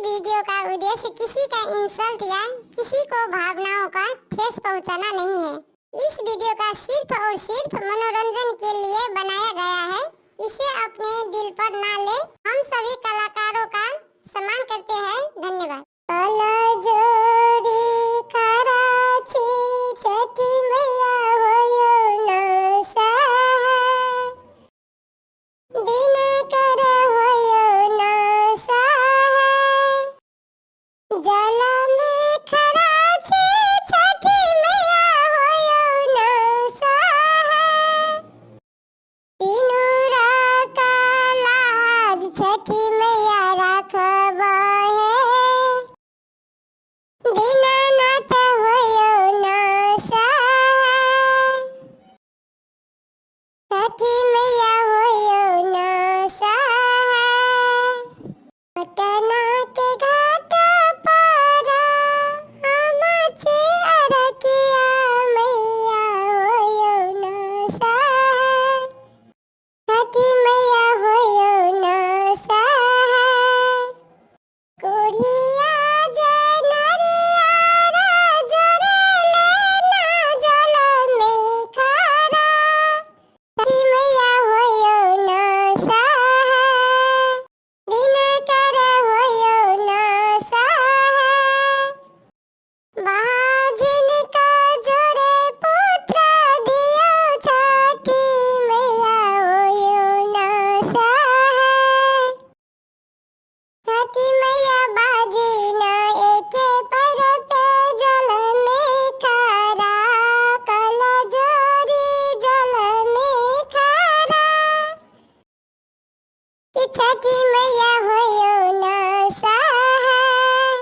Video का उद्देश्य किसी का इंसल्ट या किसी को भावनाओं का ठेस पहुंचाना नहीं है। इस वीडियो का सिर्फ और सिर्फ मनोरंजन के लिए बनाया गया है। इसे अपने दिल पर ना ले। हम सभी कलाकारों का सम्मान करते हैं। धन्यवाद। छठी मैया होयो न सहाय, दिनकर होयो न सहाय, जल में खड़ा छे छठी मैया होयो न सहाय, तीनू का लाज छठी मैया राखबा है, दीनानाथ होयो न सहाय, छठी मैया होयो न सहाय, पटना के घाट पर आमाची अरकिया मैया होयो न सहाय, छठी मैया होयो न सहाय, कोढ़िया जय नरिया जरेले ना जल में खड़ा, छठी मैया होयो न सहाय, दिनकर होयो न सहाय, बाजिन का जोरे पुत्र दियो छठी मैया होयो न सहाय, छठी मैया बाजिन एके पैर पे जल में खड़ा, कल जोरी जल में खड़ा, कि छठी मैया होयो न सहाय,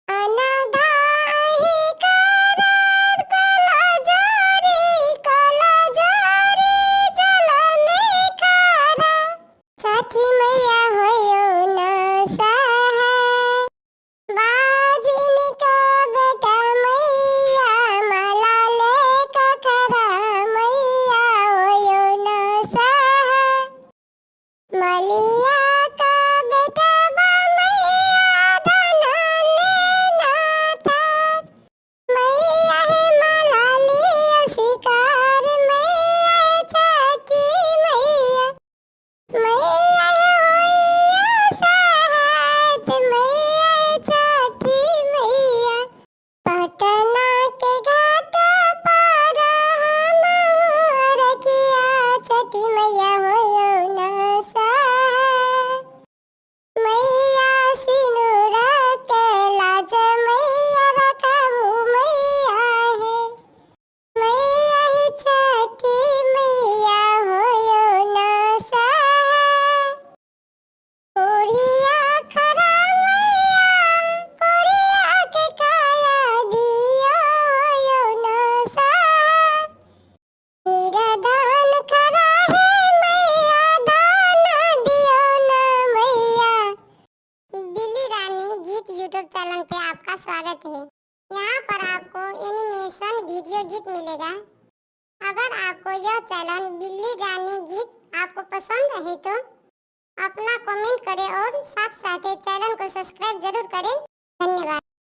अनधाही करार कल जोरी जल में खड़ा, छठी मैया होयो न सहाय, बाजिन का बेटा मैया माला लेकर खड़ा, मैया होयो न सहाय, मलिया का बेटा बा मैया दाना लेना था, मैया है माला लिया शिकार, मैया है छठी मैया, मैया होयो सहाय, मैया है छठी मैया, पटना के घाट पर हमार किया, छठी मैया होयो न सहाय, मैया सिनुर के लाज मैया रखबू मैया है, मैया ही छठी मैया होयो न सहाय, कोढ़िया खड़ा मैया कोढ़िया के काया दियो होयो न सहाय, नीरदान खड़ा है मैया दान दियो न मैया। बिल्लीरानी गीत यूट्यूब चैनल पे आपका स्वागत है। यहाँ पर आपको एनिमेशन वीडियो गीत मिलेगा। अगर आपको यह चैनल बिल्लीरानी गीत आपको पसंद है तो अपना कमेंट करें और साथ साथ चैनल को सब्सक्राइब जरूर करें। धन्यवाद।